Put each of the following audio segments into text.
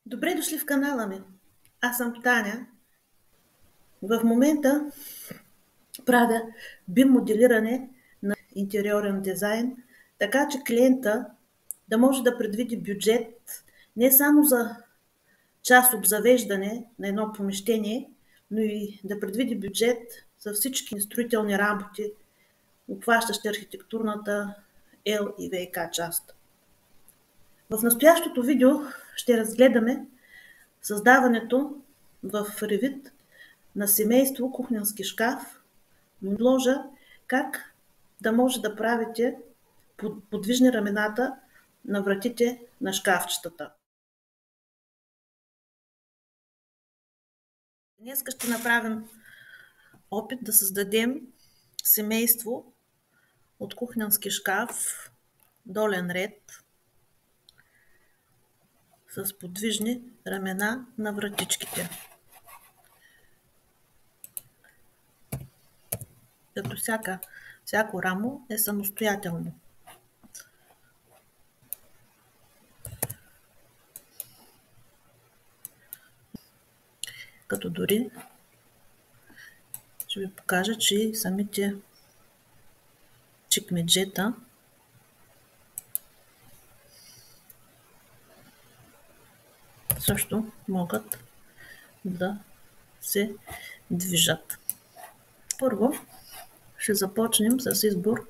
Добре дошли в канала ми. Аз съм Таня. В момента правя BIM моделиране на интериорен дизайн, така че клиента да може да предвиди бюджет не само за част обзавеждане на едно помещение, но и да предвиди бюджет за всички строителни работи, обхващащи архитектурната L и ВК част. В настоящото видео ще разгледаме създаването в Revit на семейство кухненски шкаф, вложа как да може да правите подвижни рамената на вратите на шкафчетата. Днес ще направим опит да създадем семейство от кухненски шкаф, долен ред, с подвижни рамена на вратичките. Като всяко рамо е самостоятелно. Като дори ще ви покажа, че самите чекмеджета също могат да се движат. Първо ще започнем с избор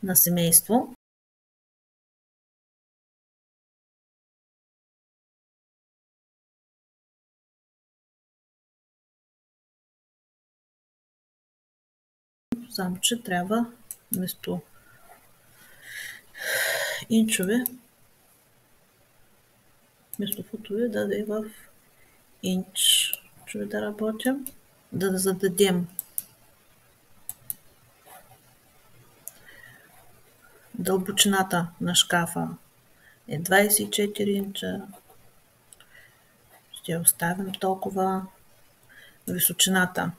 на семейство. Само че трябва вместо инчове, вместо футове да е в инчове да работим, да зададем дълбочината на шкафа е 24 инча. Ще оставим толкова. Височината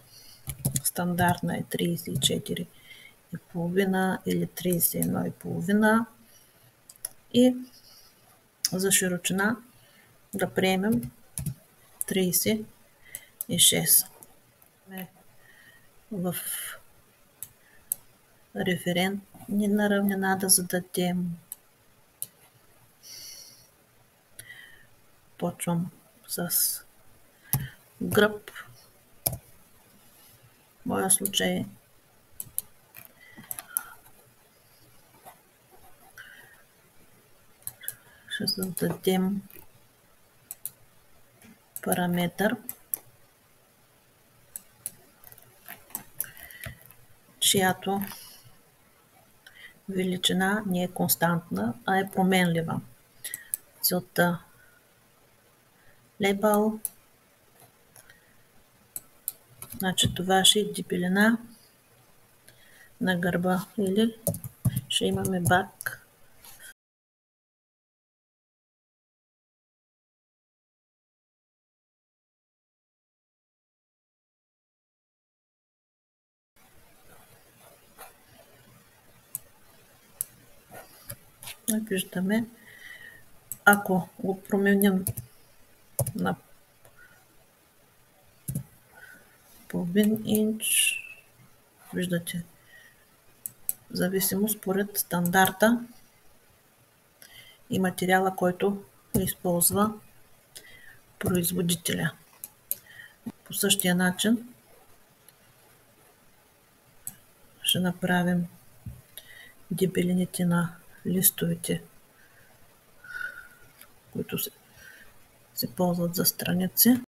стандартна е 34,5 или 31,5 и за широчина да приемем 36. В референтни на равнина да зададем. Почвам с гръб. В моя случай ще зададем параметър, чиято величина не е константна, а е променлива. Целта лейбъл, значи това ще е дебелина на гърба или ще имаме бак. Виждаме, ако го променим на половин инч, виждате, зависимо според стандарта и материала, който използва производителя. По същия начин ще направим дебелините на листовете, които се ползват за страници.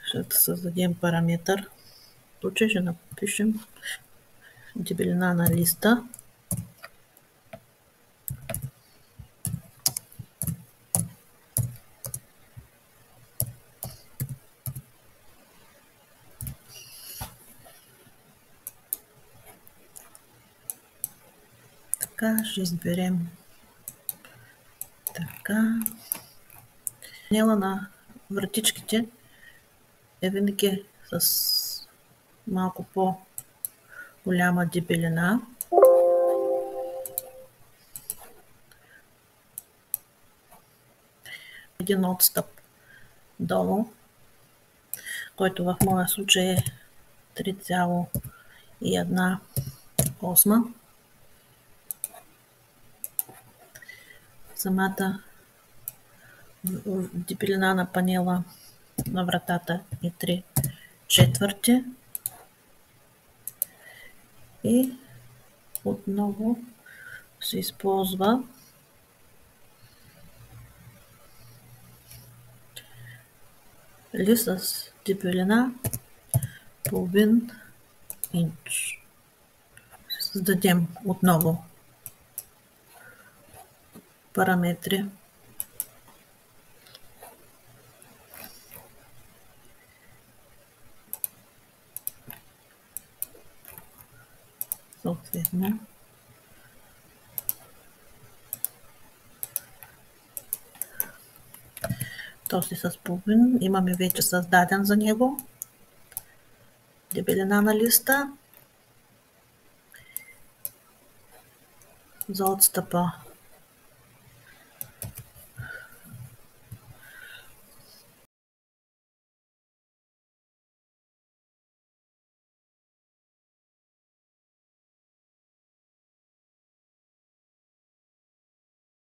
Ще създадем параметър. В случай ще напишем дебелина на листа. Така ще изберем така. Панела на вратичките е винаги с малко по-голяма дебелина. Един отстъп долу, който в моя случай е 3,1/8. Самата дебелина на панела на вратата е 3/4. И отново се използва лист с дебелина половин инч. Създадем отново параметри. Съответно този с половин имаме вече създаден за него дебелина на листа. За отстъпа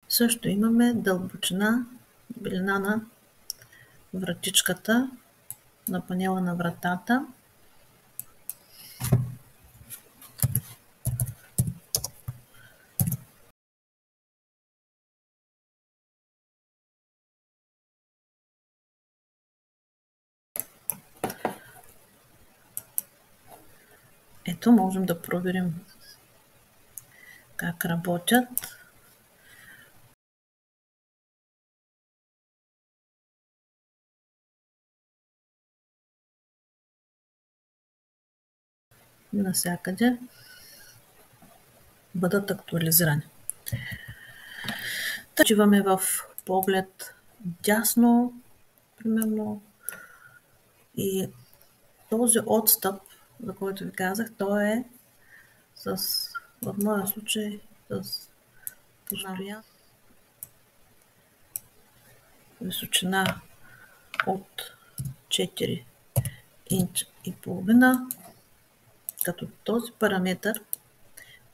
също имаме дълбочина, дебелина на вратичката на панела на вратата. Ето, можем да проверим как работят. Навсякъде бъдат актуализирани. Отиваме в поглед дясно, примерно, и този отстъп, за който ви казах, той е в моя случай с постоянна височина от 4 инч и половина, като този параметър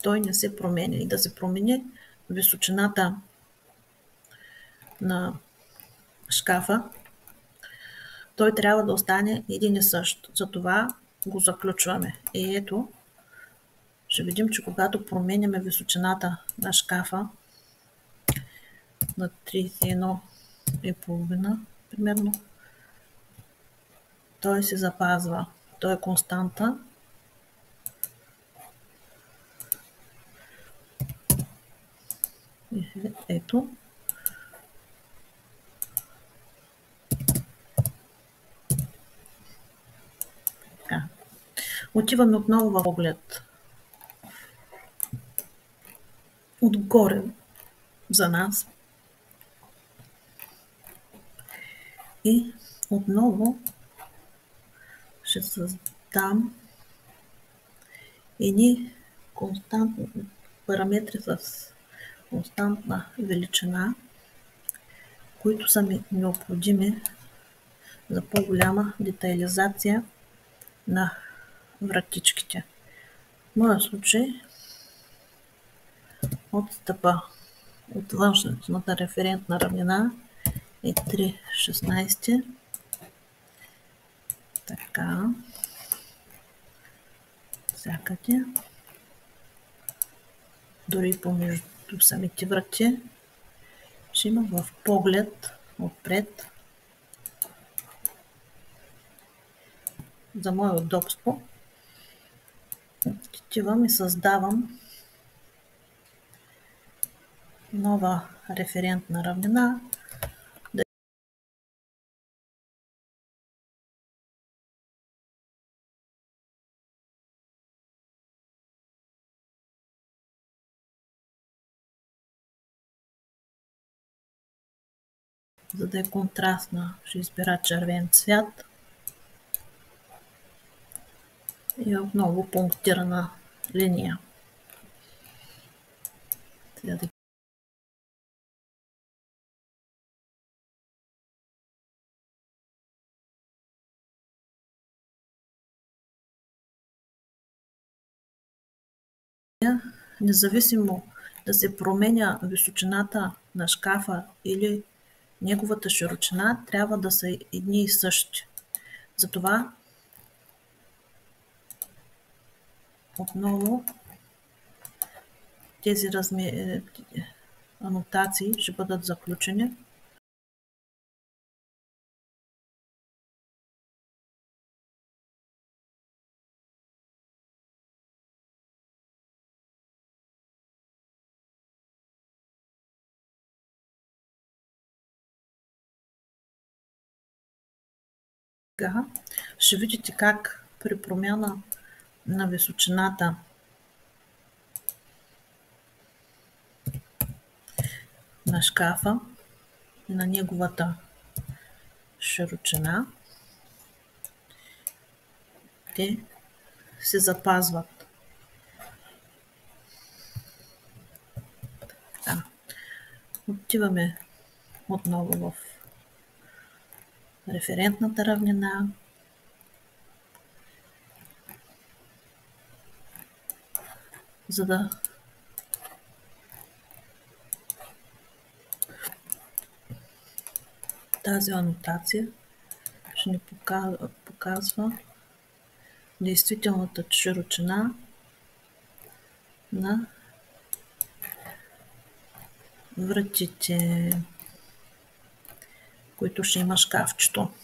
той не се променя. И да се промени височината на шкафа, той трябва да остане един и същ. Затова го заключваме. И ето, ще видим, че когато променяме височината на шкафа на 31,5 примерно, той се запазва. Той е константа. Ето. Така. Отиваме отново в поглед отгоре за нас. И отново ще създам едни константни параметри с константна величина, които са ми необходими за по-голяма детайлизация на вратичките. В моя случай отстъпа от външната референтна равнина е 3/16. Така. Всякъде. Дори помежду самите врати ще има в поглед отпред. За мое удобство отивам и създавам нова референтна равнина. За да е контрастна, ще избера червен цвят и отново пунктирана линия. Независимо да се променя височината на шкафа или неговата широчина, трябва да са едни и същи. Затова отново тези анотации ще бъдат заключени. Сега ще видите как при промяна на височината на шкафа и на неговата широчина, те се запазват. Отиваме отново в референтната равнина. За да тази анотация ще ни показва действителната широчина на вратите, които ще има шкафчето.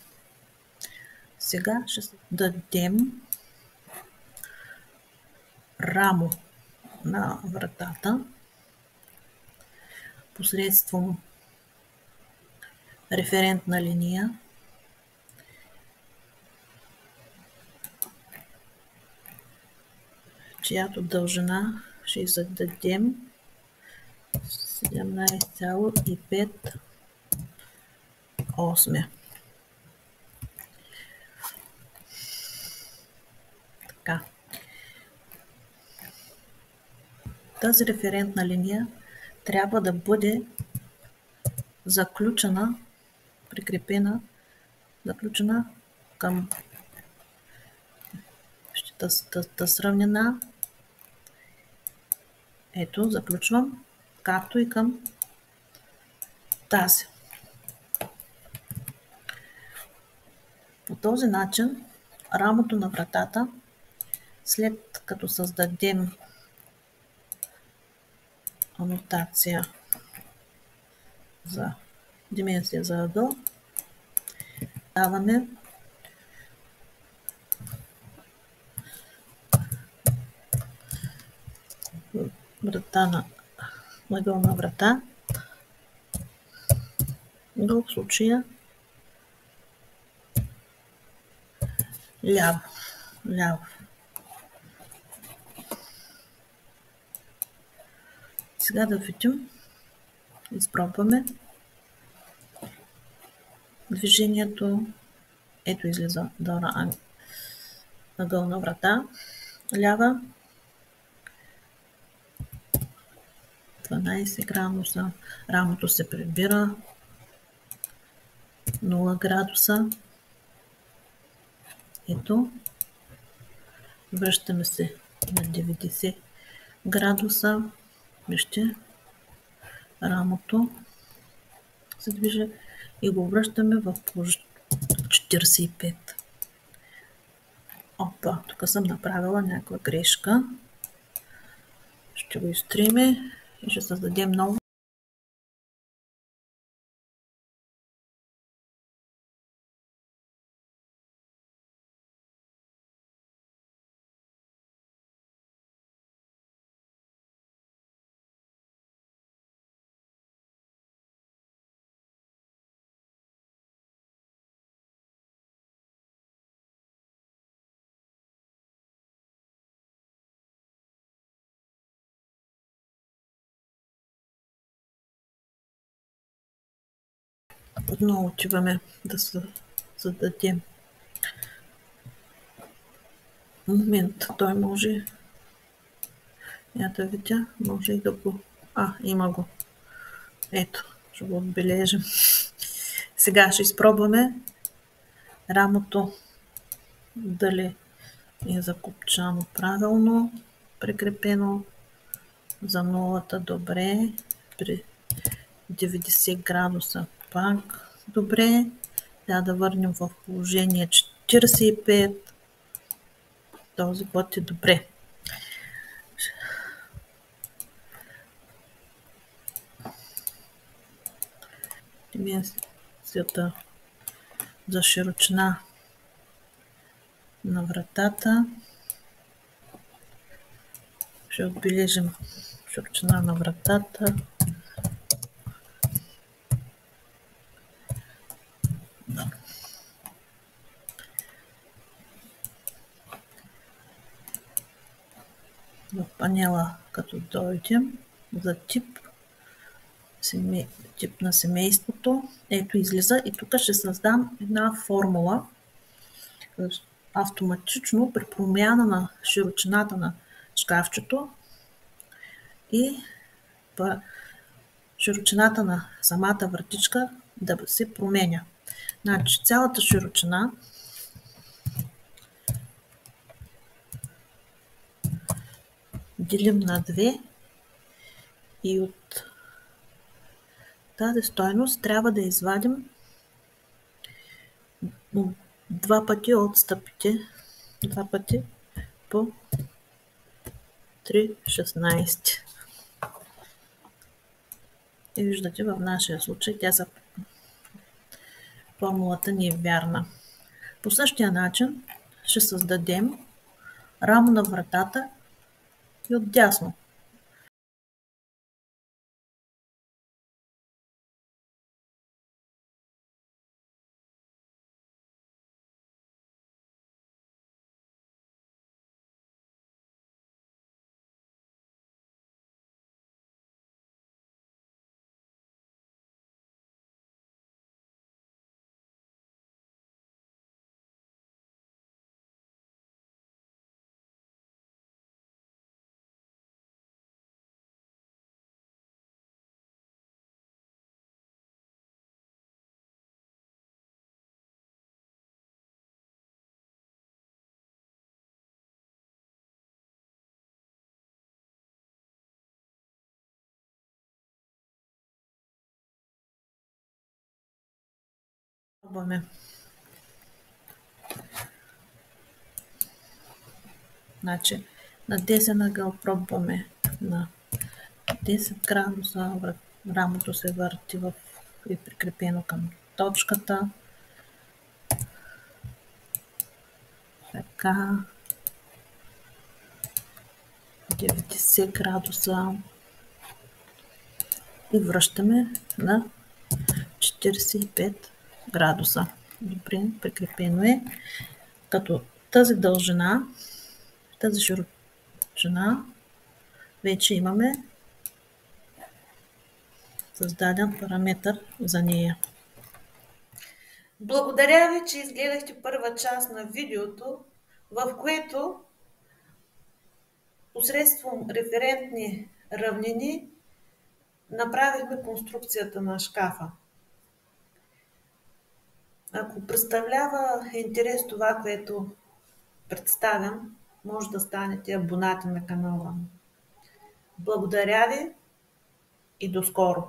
Сега ще дадем рамо на вратата посредством референтна линия, чиято дължина ще зададем 17,5 осми. Така. Тази референтна линия трябва да бъде заключена, прикрепена, заключена към тази равнина. Ето, заключвам, както и към тази. По този начин рамото на вратата, след като създадем анотация за дименсия за ъгъл, даваме врата на ъгълна врата, в случая ляво. Сега да видим, изпробваме движението. Ето излиза долна ъгълна врата, лява, 12 градуса, рамото се прибира, 0 градуса. Ето, връщаме се на 90 градуса. Вижте, рамото се движи и го връщаме в 45. Опа, тук съм направила някаква грешка. Ще го изтриме и ще създадем ново. Отново отиваме да се зададем. Момент, той може... Я да видя, може и да го... има го. Ето, ще го отбележим. Сега ще изпробваме рамото дали е закопчано правилно, прикрепено за нулата добре, при 90 градуса пак добре. Трябва да върнем в положение 45. Този път е добре. Дименсията за широчина на вратата. Ще отбележим широчина на вратата. В панела, като дойдем за тип на семейството, ето излиза и тук ще създам една формула. Автоматично при промяна на широчината на шкафчето и широчината на самата вратичка да се променя. Значи цялата широчина делим на 2 и от тази стойност трябва да извадим 2 пъти от стъпите. 2 пъти по 3, 16. И виждате, в нашия случай формулата ни е вярна. По същия начин ще създадем рамо на вратата и отдясно. Пробваме. Значи на 10 ъгъл пробваме на 10 градуса, рамото се върти и прикрепено към точката. Така. 90 градуса. И връщаме на 45 градуса. Добре, прикрепено е. Като тази дължина, тази широчина, вече имаме създаден параметър за нея. Благодаря ви, че изгледахте първа част на видеото, в което посредством референтни равнини направихме конструкцията на шкафа. Ако представлява интерес това, което представям, може да станете абонати на канала. Благодаря ви и до скоро!